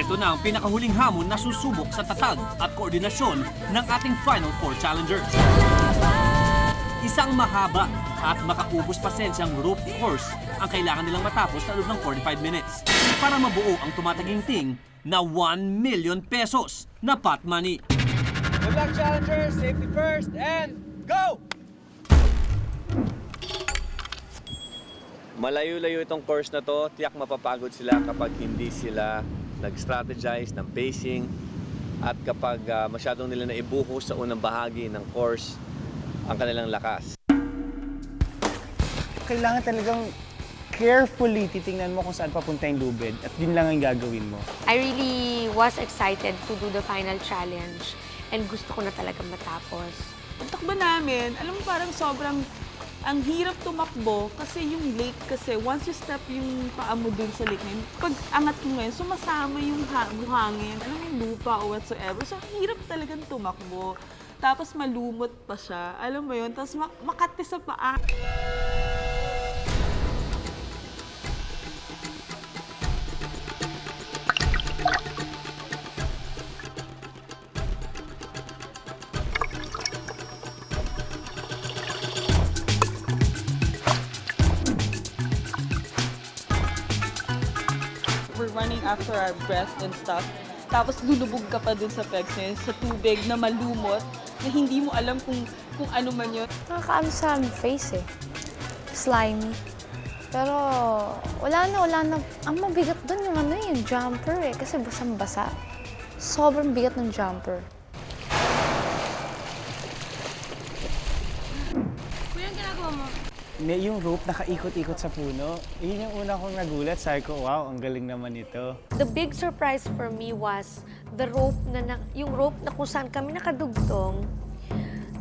Ito na ang pinakahuling hamon na susubok sa tatag at koordinasyon ng ating Final Four challengers. Isang mahaba at makaubos pasensyang rope course ang kailangan nilang matapos sa loob ng 45 minutes para mabuo ang tumataginting na 1 million pesos na pot money. Good luck, challengers! Safety first, and go! Malayo-layo itong course na to. Tiyak mapapagod sila kapag hindi sila nag-strategize ng pacing at kapag masyadong nila naibuhos sa unang bahagi ng course ang kanilang lakas. Kailangan talagang carefully titingnan mo kung saan papunta yung lubid at yun lang ang gagawin mo. I really was excited to do the final challenge and gusto ko na talaga matapos. Pagtakbo namin, alam mo parang sobrang ang hirap tumakbo kasi yung lake kasi once you step yung paa mo dun sa lake na yun, pag angat mo ngayon, sumasama yung buhangin, alam mo yung lupa o whatsoever. So, hirap talagang tumakbo. Tapos malumot pa siya, alam mo yun, tapos makati sa paa. We're running after our breath and stuff. Tapos lulubog ka pa dun sa pegs na yun, sa tubig na malumot, na hindi mo alam kung ano man yun. Nakakaano sa face eh. Slimy. Pero wala na. Ang mabigat doon yung yung jumper eh. Kasi basang-basa. Sobrang bigat ng jumper. Kuya, ang ginagawa mo? May yung rope nakaikot-ikot sa puno. Yun yung una kong nagulat. Sabi ko, wow, ang galing naman ito. The big surprise for me was the rope yung rope na kung saan kami nakadugtong,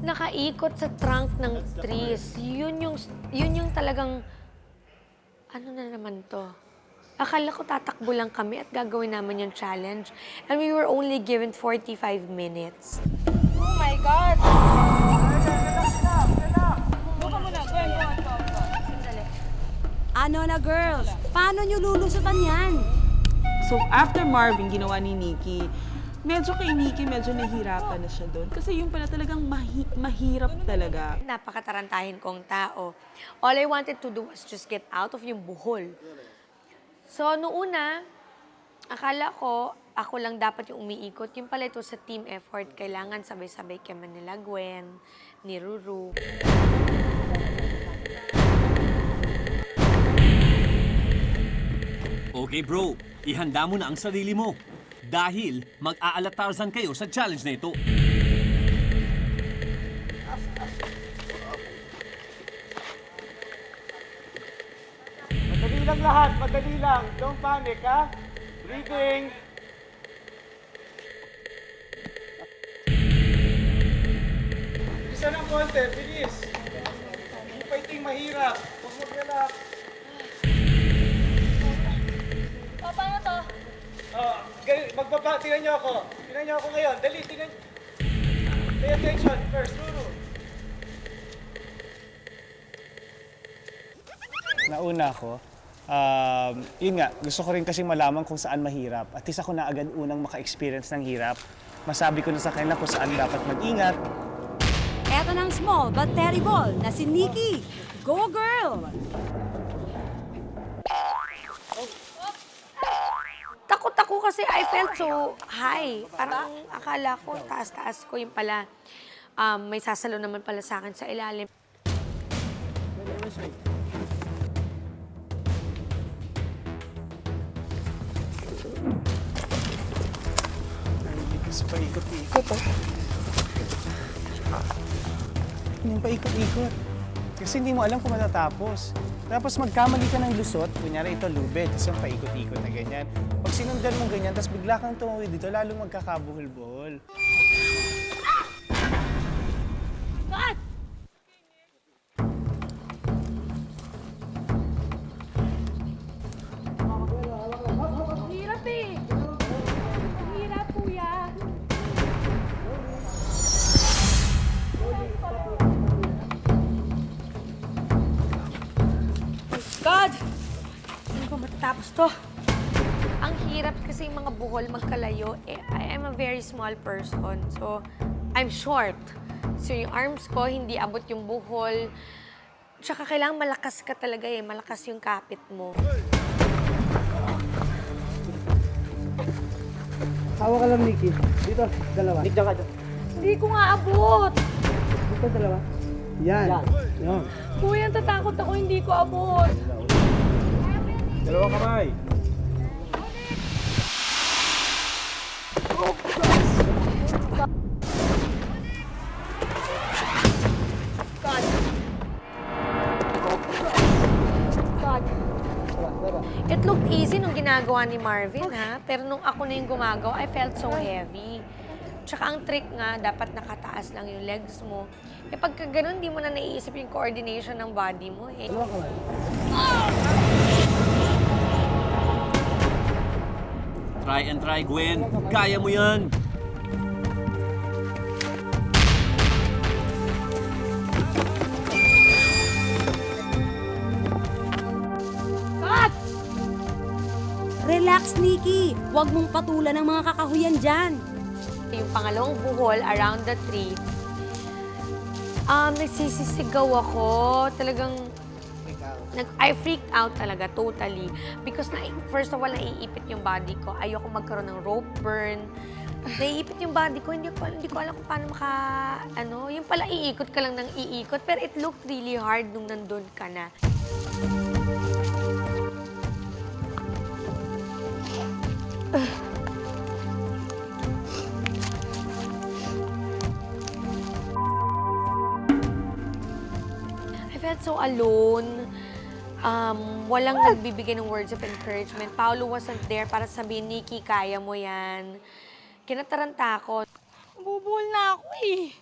nakaikot sa trunk ng trees. Yun yung talagang, ano na naman to? Akala ko tatakbo lang kami at gagawin naman yung challenge. And we were only given 45 minutes. Oh my God! Ano na girls? Paano nyo lulusutan yan? So after Marvin, ginawa ni Nikki, medyo kay Nikki, medyo nahihirapan na siya doon. Kasi yung pala talagang mahirap talaga. Napakatarantahin kong tao. All I wanted to do was just get out of yung buhol. So, noong una, akala ko, ako lang dapat yung umiikot. Yung pala ito sa team effort, kailangan sabay-sabay kami nila Gwen, ni Ruru. Okay bro, ihanda mo na ang sarili mo dahil mag-aalatarzan kayo sa challenge na ito. Madali lang lahat, madali lang. Don't panic, ha? Breathing. Isa ng konti, bilis. Yung fighting mahirap. Huwag mag-relax. Paano to? Tingnan niyo ako. Tingnan niyo ako ngayon. Dali, tingnan. Pay attention first, Ruru. Nauna ako. Yun nga, gusto ko rin kasi malaman kung saan mahirap. At least ako na agad unang maka-experience ng hirap. Masabi ko na sa kanila kung saan dapat mag-ingat. Eto ng small but terrible na si Nikki. Go girl! Takot ako kasi I felt so high. Parang akala ko, taas-taas ko. Yung pala, may sasalo naman pala sa akin sa ilalim. Kasi paikot-ikot, oh. Yung paikot-ikot. Kasi hindi mo alam kung matatapos. Tapos magkamali ka ng lusot, kunyari ito lubid, tapos yung paikot-ikot na ganyan. Pag sinundan mo ganyan, tapos bigla kang tumawid dito, lalong magkakabuhol-buhol. God! Hirap eh! Hirap, kuya! God! Hindi ko matatapos to. Ang hirap. mahirap kasi yung mga buhol magkalayo. Eh, I'm a very small person. So, I'm short. So, yung arms ko, hindi abot yung buhol. Tsaka kailangan malakas ka talaga eh. Malakas yung kapit mo. Hawak ka lang, Nikki. Dito, dalawa. Nick, ka dyan. Hindi ko nga abot. Dito, dalawa. Yan. Yan. Kuya, tatakot ako, hindi ko abot. Dalawang kamay. It looked easy nung ginagawa ni Marvin, ha? Pero nung ako na yung gumagawa, I felt so heavy. Tsaka ang trick nga, dapat nakataas lang yung legs mo. Eh pagka ganun, di mo na naiisip yung coordination ng body mo, eh. Try and try, Gwen. Kaya mo yan. Relax, Nikki. Huwag mong patulan ang mga kakahuyan dyan. Yung pangalawang buhol around the tree, nagsisisigaw ako. Talagang, I freaked out talaga, totally. Because first of all, naiipit yung body ko. Ayoko magkaroon ng rope burn. Naiipit yung body ko, hindi ko alam kung paano yung pala iikot ka lang ng iikot. Pero it looked really hard nung nandun ka na. I felt so alone. Walang nagbibigay ng words of encouragement. Paolo wasn't there para sabihin, Nikki, kaya mo yan. Kinataranta ako. Bubuhol na ako eh.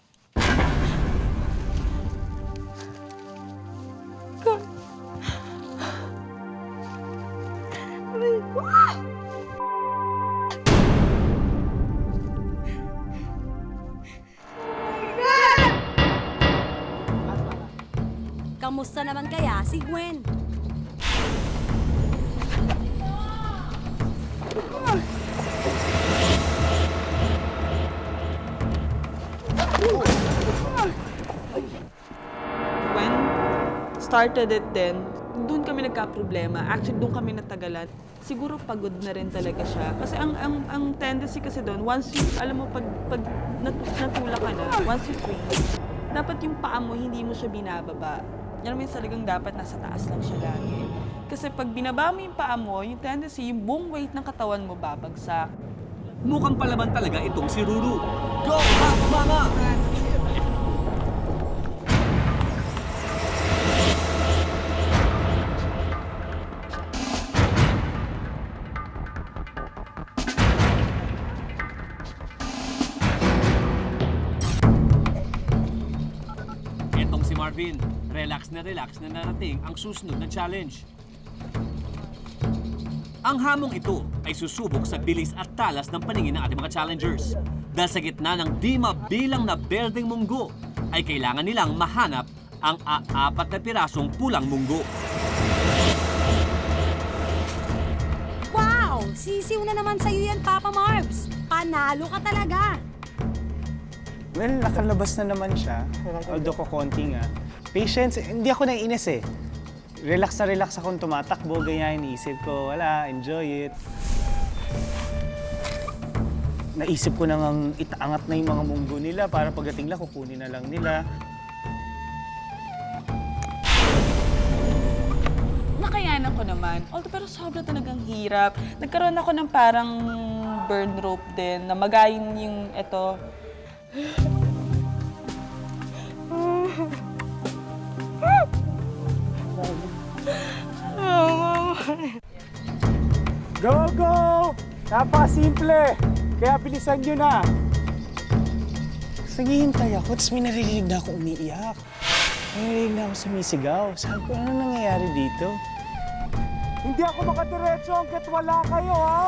Aray ko. Kamusta naman kaya si Gwen? When started it then, doon kami nagka-problema. Actually, doon kami natagalan. Siguro pagod na rin talaga siya. Kasi ang tendency kasi doon, once you, alam mo, pag natulak ka na, once you swing, dapat yung paa mo, hindi mo siya binababa. Yan naman talagang dapat nasa taas lang siya lagi. Kasi pag binaba mo yung paa mo, yung tendency, yung buong weight ng katawan mo babagsak. Mukhang palaban talaga itong si Ruru. Go, Hot Mama! Etong si Marvin, relax na narating ang susunod na challenge. Ang hamong ito ay susubok sa bilis at talas ng paningin ng ating mga challengers. Dahil sa gitna ng di mabilang na berdeng munggo, ay kailangan nilang mahanap ang apat na pirasong pulang munggo. Wow! Sisiw na naman sa'yo yan, Papa Marbs. Panalo ka talaga. Well, nakalabas na naman siya. Although ko konti nga. Patience, hindi ako naiinis eh. Relax akong tumatakbo, ganyan, iniisip ko, wala, enjoy it. Naisip ko nang itaangat na yung mga munggo nila para pagdating lang, kukunin na lang nila. Nakayanan ko naman. Although, pero sobra talagang hirap. Nagkaroon ako ng parang burn rope din, na magayin yung ito. Go, go! Napakasimple! Kaya bilisan nyo na! Naghihintay ako, tapos may naririnig na ako umiiyak. May naririnig na ako sumisigaw. Sabi ko, ano nangyayari dito? Hindi ako makadiretso hanggat wala kayo, ha?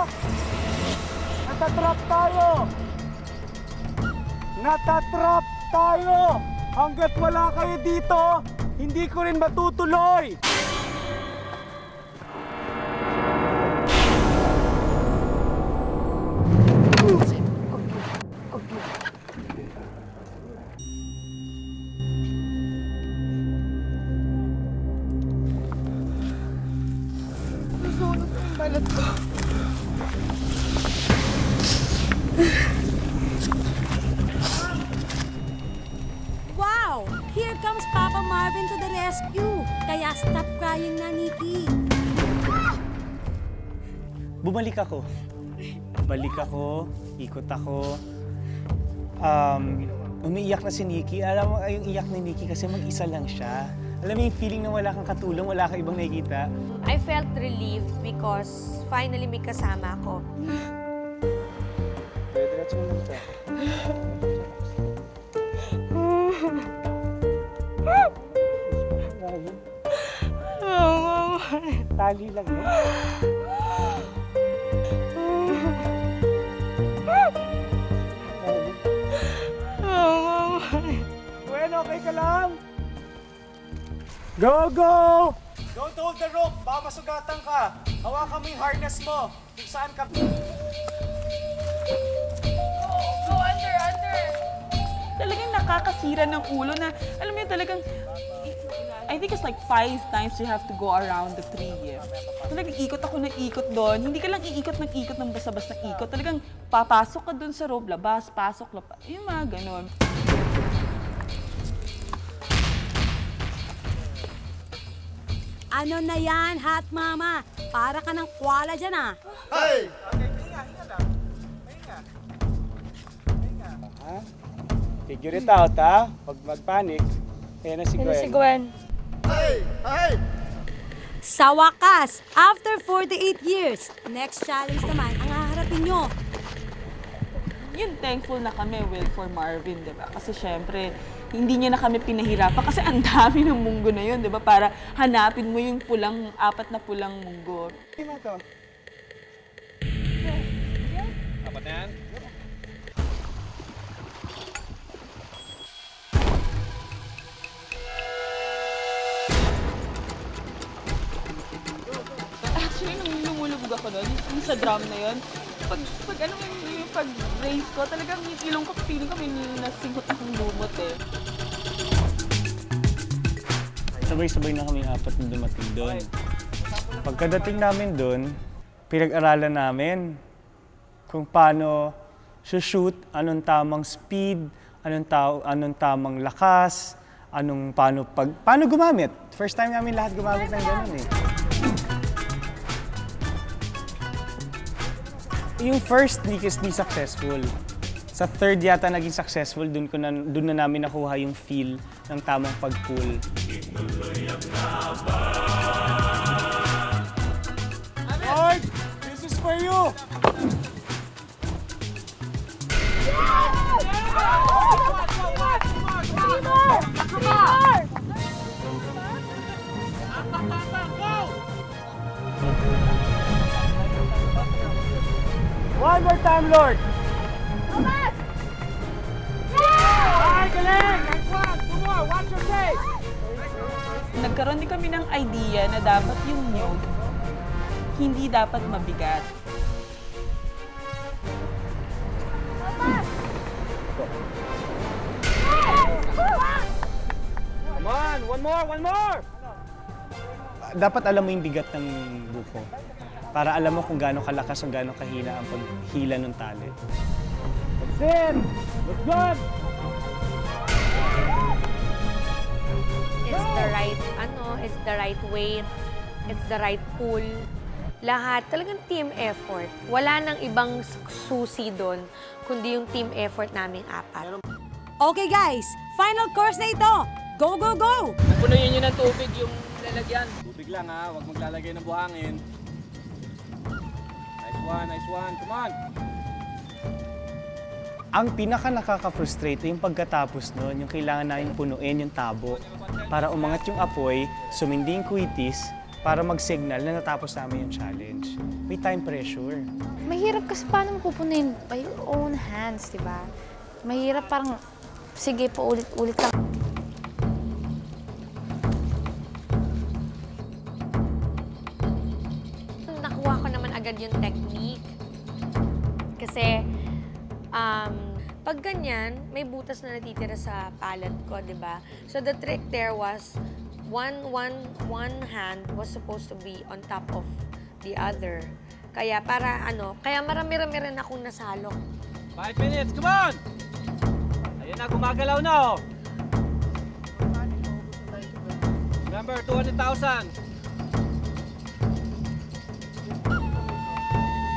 Natatrap tayo! Natatrap tayo! Hanggat wala kayo dito, hindi ko rin matutuloy! Let's go. Wow! Here comes Papa Marvin to the rescue. Kaya stop crying na, Nikki. Bumalik ako. Balik ako, ikot ako. Umiiyak na si Nikki. Alam mo, yung iyak ni Nikki kasi mag-isa lang siya. Alam mo yung feeling na wala kang katulong, wala kang ibang nakikita. I felt relieved because finally may kasama ako. Diretso mo lang siya. Tali lang yun. Gwen, okay ka lang? Go, go! Don't hold the rope, baka masugatan ka. Hawakan mo yung harness mo. Kung saan ka... Talagang nakakasira ng ulo na, alam mo yun, talagang, I think it's like 5 times you have to go around the tree. Eh. Talagang ikot ako ng ikot doon. Hindi ka lang iikot ng basta-basta ikot. Talagang papasok ka doon sa rope, labas, pasok, labas. Yung mga ganon. Ano na yan, hot mama? Para ka ng koala dyan, ah. Figure it out, ha? Huwag mag-panic. Kaya na si Gwen. Si Gwen. Sa wakas, after 48 years, next challenge naman ang haharapin nyo. Yun, thankful na kami, Will, for Marvin, di ba? Kasi syempre, hindi niya na kami pinahirapan kasi ang dami ng munggo na yun, di ba? Para hanapin mo yung pulang, 4 na pulang munggo. Tingnan to. Apat na yan? Actually, nung lumulubog ako doon, yung sa drum na yun, pag ano yung pag-race ko, talagang yung ilong ko, feeling ko may nasingot akong lumot eh. Sabay-sabay na kami 4 na dumating doon. Pagkadating namin doon, pinag-aralan namin kung paano shoot, anong tamang speed, anong tamang lakas, paano gumamit. First time namin lahat gumamit ng ganun eh. Yung first leak is di successful. Sa third yata naging successful, dun na namin nakuha yung feel ng tamang pag-pull. Lord, this is for you! One more time, Lord! Nagkaroon din kami ng idea na dapat yung nyog, hindi dapat mabigat. Come on! One more! Dapat alam mo yung bigat ng buko. Para alam mo kung gaano kalakas o gaano kahina ang paghila ng tali. That's it! Look good! It's the right weight, it's the right pull. Lahat, talagang team effort. Wala nang ibang susi doon, kundi yung team effort naming 4. Okay guys, final course na ito. Go, go, go! Punuin nyo ng tubig yung lalagyan. Tubig lang ha, huwag maglalagay ng buhangin. Nice one, come on! Ang pinaka nakaka-frustrate yung pagkatapos nun, yung kailangan namin punuin yung tabo para umangat yung apoy, sumindi yung kuitis, para mag-signal na natapos namin yung challenge. May time pressure. Mahirap kasi paano mo pupunin by your own hands, di ba? Mahirap parang, sige, paulit-ulit lang. Nakuha ko naman agad yung technique. Kasi, pag ganyan, may butas na natitira sa palette ko, di ba? So the trick there was, one hand was supposed to be on top of the other. Kaya kaya marami-rami rin akong nasalo. 5 minutes, come on! Ayan na, gumagalaw na oh. Remember, 200,000.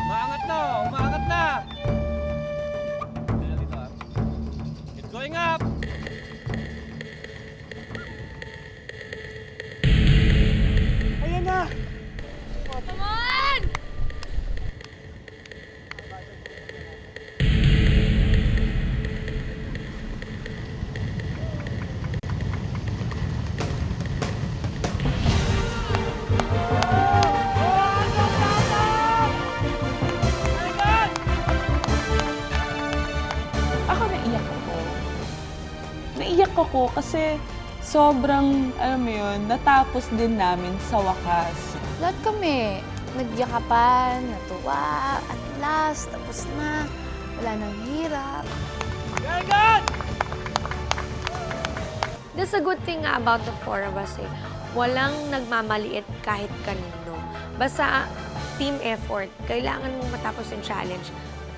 Umaangat na, umaangat na. Ayan, dito ah. It's going up. Ayan na! Come on! Ako naiyak ako. Naiyak ako kasi sobrang, alam mo yun, natapos din namin sa wakas. Lahat kami, nagyakapan, natuwa, at last, tapos na. Wala nang hirap. Very good! That's a good thing nga about the four of us eh. Walang nagmamaliit kahit kanino. Basta team effort, kailangan mong matapos yung challenge.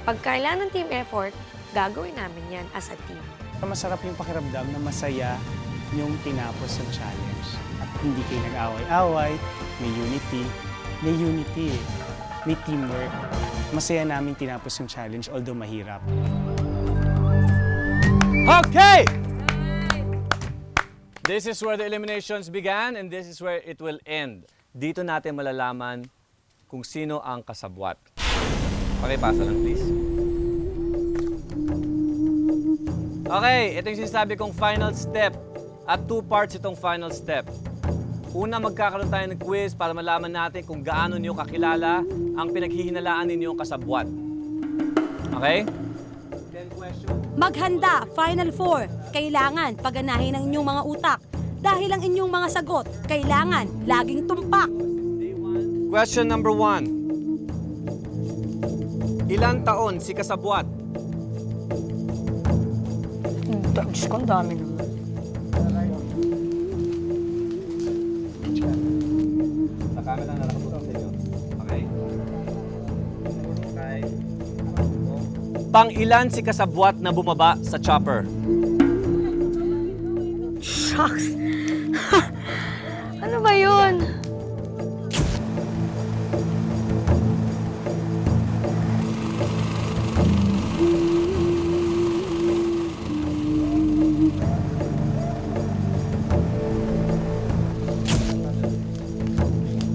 Pag kailangan ng team effort, gagawin namin yan as a team. Masarap yung pakiramdam na masaya yung tinapos yung challenge. At hindi kayo nag-away-away, may unity. May unity eh. May teamwork. Masaya namin tinapos yung challenge, although mahirap. Okay! This is where the eliminations began and this is where it will end. Dito natin malalaman kung sino ang kasabwat. Pakipasa lang, please. Okay, ito yung sinasabi kong final step. At 2 parts itong final step. Una, magkakaroon tayo ng quiz para malaman natin kung gaano niyo kakilala ang pinaghihinalaan ninyong kasabwat. Okay? 10 questions. Maghanda, Final Four. Kailangan paganahin ang inyong mga utak. Dahil ang inyong mga sagot, kailangan laging tumpak. Question number 1. Ilang taon si kasabwat? Diyos ko, ang dami naman. Sa camera na nakabukas sa inyo. Okay? Okay. Pang-ilan si kasabwat na bumaba sa chopper? Shucks! Ano ba yun?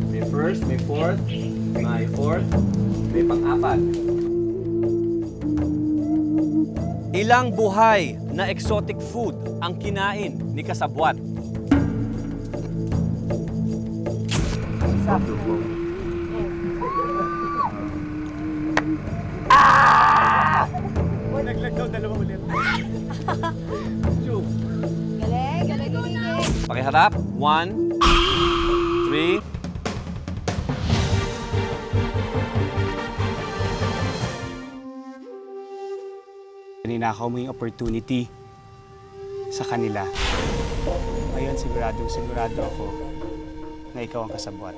May first, may fourth, may pang-apat. Ilang buhay na exotic food ang kinain ni kasabwat? Naglag daw, dalawa ulit. Pakiharap. 1, 3. Ninakaw mo yung opportunity sa kanila. Ngayon, sigurado ako na ikaw ang kasabwat.